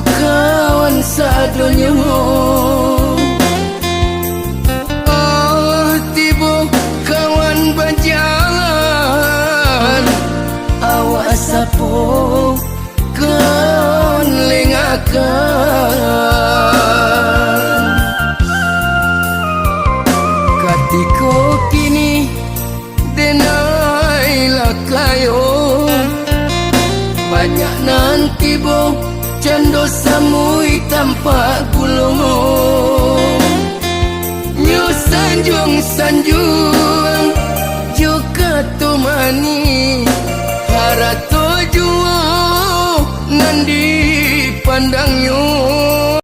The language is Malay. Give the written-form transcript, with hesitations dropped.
kawan sadonya. Tiba kawan berjalan, awak sapo kawan lengakan. Katiko kini denailah kayo, banyak nanti bo cando samui tanpa gulung. Nyu sanjung juga tumani harato juo nandi pandangnya.